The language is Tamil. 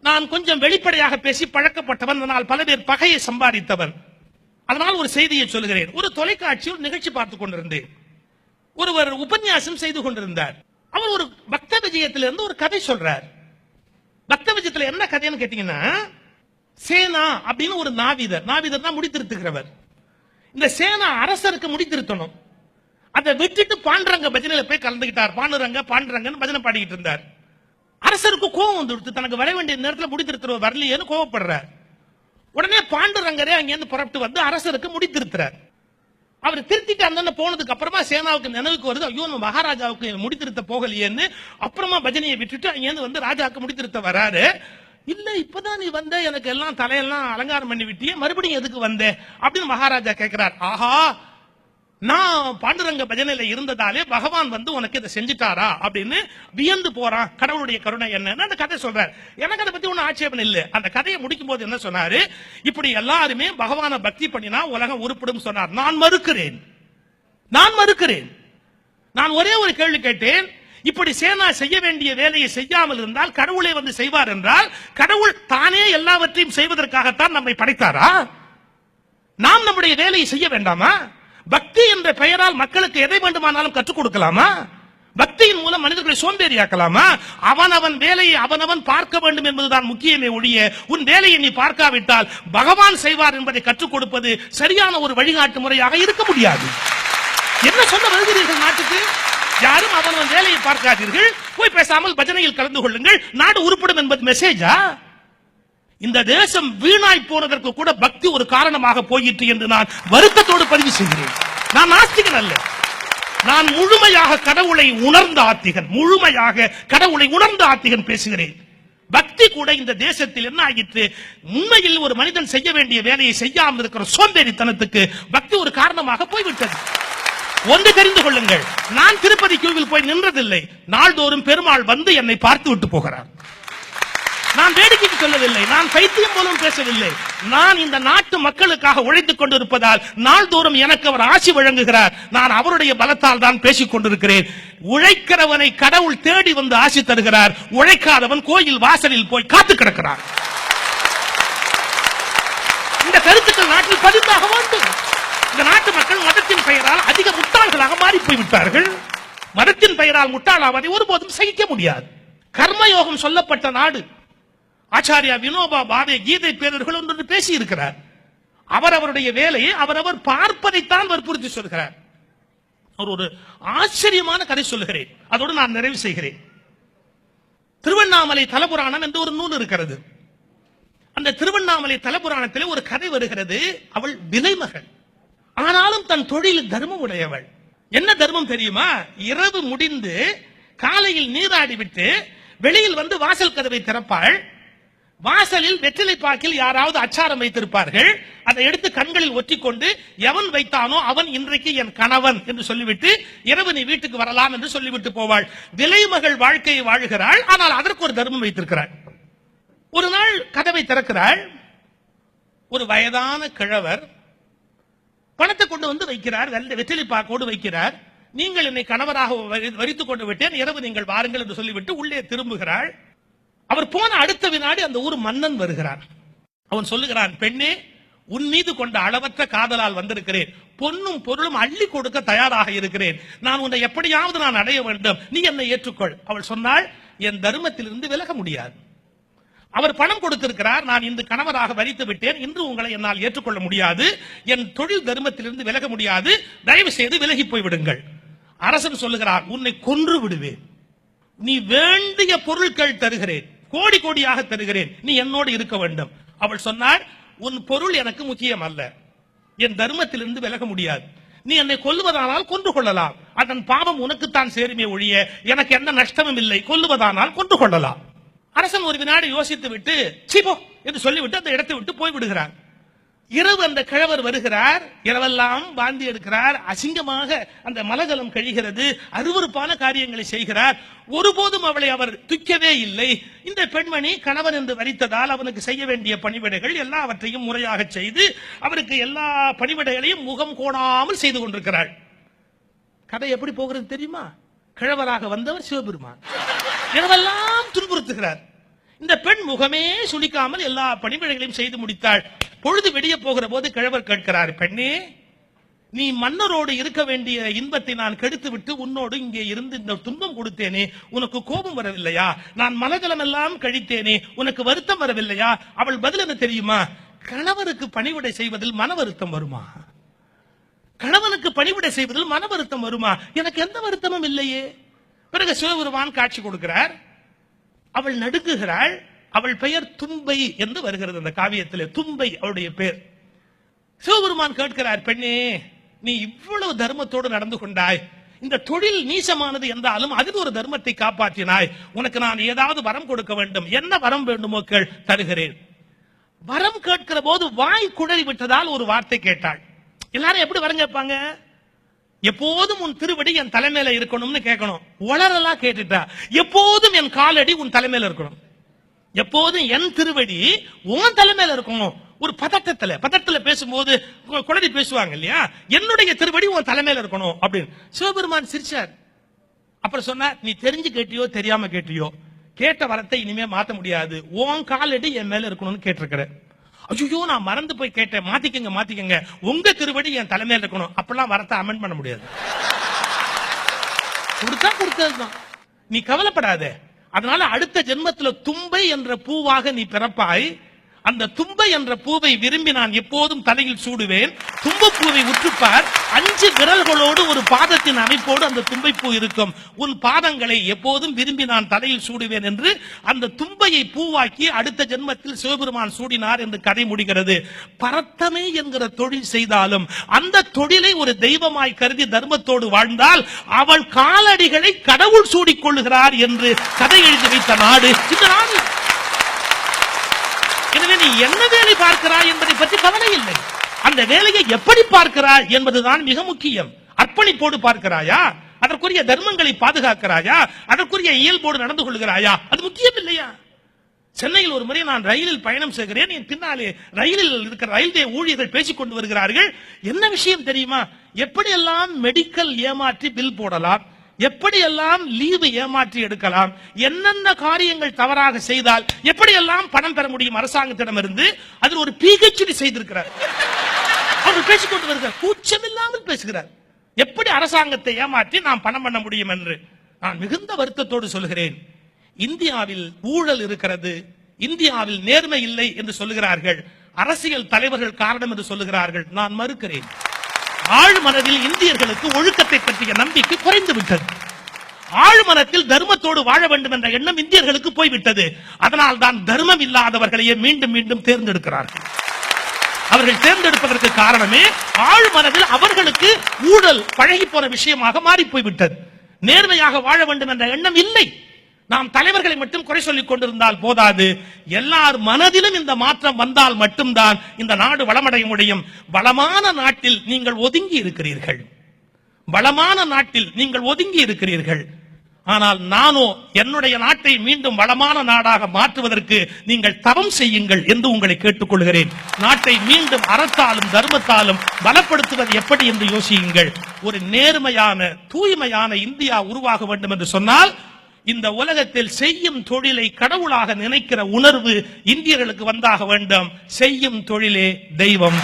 நான் கொஞ்சம் வெளிப்படையாக பேசி பழக்கப்பட்டவன், அதனால் பல பேர் பகையை சம்பாதித்தவன். அதனால் ஒரு செய்தியை சொல்கிறேன். ஒரு தொலைக்காட்சியில் நிகழ்ச்சி பார்த்துக் கொண்டிருந்தேன். ஒருவர் உபன்யாசம் செய்து கொண்டிருந்தார். அவர் ஒரு பக்த விஜயத்திலிருந்து ஒரு கதை சொல்றார். பக்த விஜயத்தில் என்ன கதைன்னு கேட்டீங்கன்னா, சேனா அப்படின்னு ஒரு நாவிதர் தான் முடித்திருத்துகிறவர். இந்த சேனா அரசருக்கு முடித்திருத்தணும். அதை விட்டுட்டு பாண்டுரங்க பஜனையில போய் கலந்துகிட்டார். பாண்டுரங்கன்னு பஜனை பாடிக்கிட்டு இருந்தார். அரசருக்கு கோபம் வந்துடுத்து, தனக்கு வர வேண்டிய நேரத்தில் முடித்திருத்தவர் வரலையேன்னு கோவப்படுறார். உடனே பாண்டுரங்கரே அங்கிருந்து புறப்பட்டு வந்து அரசருக்கு முடித்திருக்கிறார். அவர் திருத்திட்டு அந்த போனதுக்கு அப்புறமா சேனாவுக்கு நினைவுக்கு வருது, ஐயோ நம்ம மகாராஜாவுக்கு முடித்திருத்த போகலையேன்னு. அப்புறமா பஜனையை விட்டுட்டு அங்கிருந்து வந்து ராஜாவுக்கு முடித்திருத்த வராரு. இல்ல இப்பதான் நீ வந்த, எனக்கு எல்லாம் தலையெல்லாம் அலங்காரம் பண்ணி விட்டியே, மறுபடியும் எதுக்கு வந்த அப்படின்னு மகாராஜா கேட்கிறார். ஆஹா, நான் பாண்டுரங்க பஜனையில இருந்ததாலே பகவான் வந்து உனக்கு இதை செஞ்சுட்டாரா அப்படின்னு வியந்து போறான். கடவுளுடைய கருணை என்னன்னு அந்த கதை சொல்றார். எனக்கு அதை பத்தி ஒன்னும் ஆட்சேபம் இல்லை. அந்த கதையை முடிக்கும் போது என்ன சொன்னாரு, இப்படி எல்லாருமே பகவான பக்தி பண்ணினா உலகம் உருப்படும் சொன்னார். நான் மறுக்கிறேன். நான் ஒரே ஒரு கேள்வி கேட்டேன். இப்படி சேனா செய்ய வேண்டிய வேலையை செய்யாமல் இருந்தால் கடவுளே வந்து செய்வார் என்றால், கடவுள் தானே எல்லாவற்றையும் செய்வதற்காகத்தான் நம்மை படைத்தாரா? நாம் நம்முடைய வேலையை செய்ய வேண்டாமா? பக்தி என்ற பெயரால் மக்களுக்கு எதை வேண்டுமானாலும் கற்றுக் கொடுக்கலாமா? பக்தியின் மூலம் மனிதர்களை சோம்பேறியாக்கலாமா? அவனவன் வேலையை அவனவன் பார்க்க வேண்டும் என்பதுதான் முக்கியமே ஒழிய, உன் வேலையை நீ பார்க்காவிட்டால் பகவான் செய்வார் என்பதை கற்றுக் கொடுப்பது சரியான ஒரு வழிகாட்டு முறையாக இருக்க முடியாது. என்ன சொல்ல வருகிறீர்கள் நாட்டுக்கு? யாரும் அவனவன் வேலையை பார்க்காதீர்கள், போய் பேசாமல் பஜனையில் கலந்து கொள்ளுங்கள், நாடு உருப்படும் என்பது மெசேஜா? இந்த தேசம் வீணாய் போனதற்கு கூட பக்தி ஒரு காரணமாக போயிற்று என்று நான் வருத்தத்தோடு பதிவு செய்கிறேன். நான் நாஸ்திகன் அல்ல, நான் முழுமையாக கடவுளை உணர்ந்த ஆத்திகன் பேசுகிறேன். பக்தி கூட இந்த தேசத்தில் என்ன ஆகிற்று, உண்மையில் ஒரு மனிதன் செய்ய வேண்டிய வேலையை செய்யாமல் இருக்கிற சோம்பேறித்தனத்துக்கு பக்தி ஒரு காரணமாக போய்விட்டது. ஒன்று தெரிந்து கொள்ளுங்கள், நான் திருப்பதி கியூவில் போய் நின்றதில்லை. நாள்தோறும் பெருமாள் வந்து என்னை பார்த்து விட்டு போகிறார். நான் வேடிக்கைக்கு சொல்லவில்லை, நான் பைத்தியம் போலும் பேசவில்லை. நான் இந்த நாட்டு மக்களுக்காக உழைத்துக் கொண்டிருப்பதால் நாள்தோறும் எனக்கு அவர் ஆசி வழங்குகிறார். நான் அவருடைய பலத்தால் தான் பேசிக் கொண்டிருக்கிறேன். உழைக்கிறவனை கடவுள் தேடி வந்து ஆசி தருகிறார், உழைக்காதவன் கோயில் வாசலில் போய் காத்து கிடக்கிறார். இந்த கருத்துக்கள் நாட்டில் பதிந்தாக வேண்டும். இந்த நாட்டு மக்கள் மதத்தின் பெயரால் அதிக முட்டாள்களாக மாறி போய்விட்டார்கள். மதத்தின் பெயரால் முட்டாளாவதை ஒருபோதும் சகிக்க முடியாது. கர்மயோகம் சொல்லப்பட்ட நாடு. ஆச்சாரியா வினோபா பாவே கீதை பேரர்கள் ஒன்று பேசி இருக்கிறார். அவருடைய வேலையை அவரவர் பார்ப்பதைத்தான் வற்புறுத்தி சொல்கிறார். ஒரு ஆச்சரியமான கதை சொல்லுகிறேன், அதோடு நான் நிறைவு செய்கிறேன். திருவண்ணாமலை தலபுராணம் என்று ஒரு நூல் இருக்கிறது. அந்த திருவண்ணாமலை தலபுராணத்தில் ஒரு கதை வருகிறது. அவள் விலைமகள், ஆனாலும் தன் தொழில் தர்மம் உடையவள். என்ன தர்மம் தெரியுமா? இரவு முடிந்து காலையில் நீராடி விட்டு வெளியில் வந்து வாசல் கதவை திறப்பாள். வாசலில் வெற்றிலை பாக்கில் யாராவது அச்சாரம் வைத்திருப்பார்கள். அதை எடுத்து கண்களில் ஒற்றிக்கொண்டு எவன் வைத்தானோ அவன் இன்றைக்கு என் கணவன் என்று சொல்லிவிட்டு இரவு நீ வீட்டுக்கு வரலாம் என்று சொல்லிவிட்டு போவாள். விலைமகள் வாழ்க்கையை வாழ்கிறாள், ஆனால் அதற்கு ஒரு தர்மம் வைத்திருக்கிறாள். ஒரு நாள் கதவை திறக்கிறாள். ஒரு வயதான கிழவர் பணத்தை கொண்டு வந்து வைக்கிறார், வெற்றிலை பாக்கோடு வைக்கிறார். நீங்கள் என்னை கணவராக வரித்துக் கொண்டு விட்டேன், இரவு நீங்கள் வாருங்கள் என்று சொல்லிவிட்டு உள்ளே திரும்புகிறாள். அவர் போன அடுத்த வினாடி அந்த ஊர் மன்னன் வருகிறார். அவன் சொல்லுகிறான், பெண்ணே, உன் மீது கொண்ட அளவற்ற காதலால் வந்திருக்கிறேன், பொன்னும் பொருளும் அள்ளி கொடுக்க தயாராக இருக்கிறேன். நான் உன்னை எப்படியாவது நான் அடைய வேண்டும், நீ என்னை ஏற்றுக்கொள். அவள் சொன்னாள், என் தர்மத்திலிருந்து விலக முடியாது. அவர் பணம் கொடுத்திருக்கிறார், நான் இந்த கணவராக வரித்து விட்டேன், இன்று உங்களை என்னால் ஏற்றுக்கொள்ள முடியாது, என் தொழில் தர்மத்திலிருந்து விலக முடியாது, தயவு செய்து விலகி போய்விடுங்கள். அரசன் சொல்லுகிறார், உன்னை கொன்று விடுவேன், நீ வேண்டிய பொருட்கள் தருகிறேன், கோடி கோடியாக தருகிறேன், நீ என்னோடு இருக்க வேண்டும். அவள் சொன்னாள், உன் பொருள் எனக்கு முக்கியம் அல்ல, என் தர்மத்திலிருந்து விலக முடியாது, நீ என்னை கொல்லுவதானால் கொன்று கொள்ளலாம், அதன் பாவம் உனக்குத்தான் சேருமே ஒழிய எனக்கு எந்த நஷ்டமும் இல்லை, கொல்லுவதானால் கொன்று கொள்ளலாம். அரசன் ஒரு வினாடி யோசித்து விட்டு சீபோ என்று சொல்லிவிட்டு அந்த இடத்தை விட்டு போய்விடுகிறார். இரவு அந்த கிழவர் வருகிறார், இரவெல்லாம் வாந்தி எடுக்கிறார், அசிங்கமாக அந்த மலஜலம் கழிகிறது, அருவருப்பான காரியங்களை செய்கிறார். ஒருபோதும் அவளை அவர் துக்கவே இல்லை. இந்த பெண்மணி கணவன் என்று வரித்ததால் அவனுக்கு செய்ய வேண்டிய பணிவிடைகள் எல்லாவற்றையும் முறையாக செய்து அவருக்கு எல்லா பணிவிடைகளையும் முகம் கோணாமல் செய்து கொண்டிருக்கிறாள். கதை எப்படி போகிறது தெரியுமா? கிழவராக வந்தவர் சிவபெருமான் இரவெல்லாம் துன்புறுத்துகிறார். இந்த பெண் முகமே சுளிக்காமல் எல்லா பணிவிடைகளையும் செய்து முடித்தாள். பொழுது விடிய போகிற போது கிழவர் கேட்கிறார், பெண்ணே, நீ மன்னரோடு இருக்க வேண்டிய இன்பத்தை நான் கெடுத்து விட்டு உன்னோடு இங்கே இருந்து இந்த துன்பம் கொடுத்தேனே, உனக்கு கோபம் வரவில்லையா? நான் மனதளம் எல்லாம் கழித்தேனே, உனக்கு வருத்தம் வரவில்லையா? அவள் பதில் என்ன தெரியுமா? கணவருக்கு பணிவிடை செய்வதில் மன வருத்தம் வருமா? கணவனுக்கு பணிவிடை செய்வதில் மன வருத்தம் வருமா? எனக்கு எந்த வருத்தமும் இல்லையே. பிறகு சிவபெருமான் காட்சி கொடுக்கிறார். அவள் நடுங்குகிறாள். அவள் பெயர் தும்பை என்று வருகிறது அந்த காவியத்திலே. தும்பை அவளுடைய பெயர். சிவபெருமான் கேட்கிறார், பெண்ணே, நீ இவ்வளவு தர்மத்தோடு நடந்து கொண்டாய், இந்த தொழில் நீசமானது என்றாலும் அதில் ஒரு தர்மத்தை காப்பாற்றினாய், உனக்கு நான் ஏதாவது வரம் கொடுக்க வேண்டும், என்ன வரம் வேண்டுமோ கேள், தருகிறேன். வரம் கேட்கிற போது வாய் குழறி விட்டதால் ஒரு வார்த்தை கேட்டாள். எல்லாரும் எப்படி வரம் கேட்பாங்க? எப்போதும் உன் திருவடி என் தலைமையில இருக்கணும்னு கேட்கணும். உளறலா கேட்டுட்டா, எப்போதும் என் காலடி உன் தலைமையில இருக்கணும், எப்போதும் என் திருவடி உன் தலைமையில இருக்கணும். ஒரு பதட்டத்துல பேசும்போது குழந்தை பேசுவாங்க இல்லையா, என்னுடைய திருவடி உன் தலைமையில இருக்கணும் அப்படின்னு. சிவபெருமான் சிரிச்சார். அப்புறம் சொன்னார், நீ தெரிஞ்சு கேட்டியோ தெரியாம கேட்டியோ, கேட்ட வரத்தை இனிமே மாத்த முடியாது, உன் காலடி என் மேல இருக்கணும்னு கேட்டிருக்கிற. ஐயோ, நான் மறந்து போய் கேட்டேன், மாத்திக்கங்க, உங்க திருவடி என் தலைமையில இருக்கணும். அப்பெல்லாம் வரத்தை அமெண்ட் பண்ண முடியாது. கொடுத்ததுதான். நீ கவலைப்படாத. அதனால அடுத்த ஜென்மத்துல தும்பை என்ற பூவாக நீ பிறப்பாய். அந்த தும்பை என்ற பூவை விரும்பி நான் எப்போதும் தலையில் சூடுவேன். தும்பப்பூவை உற்றுப்பார், 5 விரல்களோடு ஒரு பாதத்தின் அமைப்போடு அந்த தும்பை பூ இருக்கும். உன் பாதங்களை எப்போதும் விரும்பி நான் தலையில் சூடுவேன் என்று அந்த தும்பையை பூவாக்கி அடுத்த ஜென்மத்தில் சிவபெருமான் சூடினார் என்று கதை முடிகிறது. பரத்தமை என்கிற தொழில் செய்தாலும் அந்த தொழிலை ஒரு தெய்வமாய் கருதி தர்மத்தோடு வாழ்ந்தால் அவள் காலடிகளை கடவுள் சூடிக் கொள்ளுகிறார் என்று கதை எழுதி வைத்த நாடு இந்த நாடு. எனவே நீ என்ன வேலை பார்க்கிறாய் என்பதை பற்றி கவலை இல்லை, அந்த வேலையை எப்படி பார்க்கிறாய் என்பதுதான் மிக முக்கியம். அர்ப்பணிப்போடு பார்க்கிறாயா? அதற்குரிய தர்மங்களை பாதுகாக்கிறாயா? அதற்குரிய இயல்போடு நடந்து கொள்கிறாயா? அது முக்கியம் இல்லையா? சென்னையில் ஒரு முறை நான் ரயிலில் பயணம் செய்கிறேன். என் பின்னாலே ரயிலில் இருக்கிற ரயில்வே ஊழியர்கள் பேசிக் கொண்டு வருகிறார்கள். என்ன விஷயம் தெரியுமா? எப்படியெல்லாம் மெடிக்கல் ஏமாற்றி பில் போடலாம், எப்படியெல்லாம் லீவு ஏமாற்றி எடுக்கலாம், என்னென்ன காரியங்கள் தவறாக செய்தால் எப்படியெல்லாம் பணம் பெற முடியும் அரசாங்கத்திடம் இருந்து, அதில் ஒரு PhD செய்திருக்கிறார். அவர் பேசிக்கொண்டு வருகிறார், கூச்சமில்லாமல் பேசுகிறார், எப்படி அரசாங்கத்தை ஏமாற்றி நாம் பணம் பண்ண முடியும் என்று. நான் மிகுந்த வருத்தத்தோடு சொல்கிறேன், இந்தியாவில் ஊழல் இருக்கிறது, இந்தியாவில் நேர்மை இல்லை என்று சொல்லுகிறார்கள், அரசியல் தலைவர்கள் காரணம் என்று சொல்லுகிறார்கள். நான் மறுக்கிறேன். ஆழ்மனதில் இந்தியர்களுக்கு ஒழுக்கத்தை பற்றிய நம்பிக்கை குறைந்து விட்டது. ஆழ்மனத்தில் தர்மத்தோடு வாழ வேண்டும் என்ற எண்ணம் இந்தியர்களுக்கு போய்விட்டது. அதனால் தான் தர்மம் இல்லாதவர்களையே மீண்டும் மீண்டும் தேர்ந்தெடுக்கிறார்கள். அவர்கள் தேர்ந்தெடுப்பதற்கு காரணமே ஆழ்மனதில் அவர்களுக்கு ஊழல் பழகி போன விஷயமாக மாறி போய்விட்டது. நேர்மையாக வாழ வேண்டும் என்ற எண்ணம் இல்லை. நாம் தலைவர்களை மட்டும் குறை சொல்லிக் கொண்டிருந்தால் போதாது, எல்லார் மனதிலும் இந்த மாற்றம் வந்தால் மட்டும்தான் இந்த நாடு வளமடைய முடியும். வளமான நாட்டில் நீங்கள் ஒதுங்கி இருக்கிறீர்கள், வளமான நாட்டில் நீங்கள் ஒதுங்கி இருக்கிறீர்கள். ஆனால் நானோ என்னுடைய நாட்டை மீண்டும் வளமான நாடாக மாற்றுவதற்கு நீங்கள் தவம் செய்யுங்கள் என்று உங்களை கேட்டுக்கொள்கிறேன். நாட்டை மீண்டும் அறத்தாலும் தர்மத்தாலும் பலப்படுத்துவது எப்படி என்று யோசியுங்கள். ஒரு நேர்மையான தூய்மையான இந்தியா உருவாக வேண்டும் என்று சொன்னால் இந்த உலகத்தில் செய்யும் தொழிலை கடவுளாக நினைக்கிற உணர்வு இந்தியர்களுக்கு வந்தாக வேண்டும். செய்யும் தொழிலே தெய்வம்.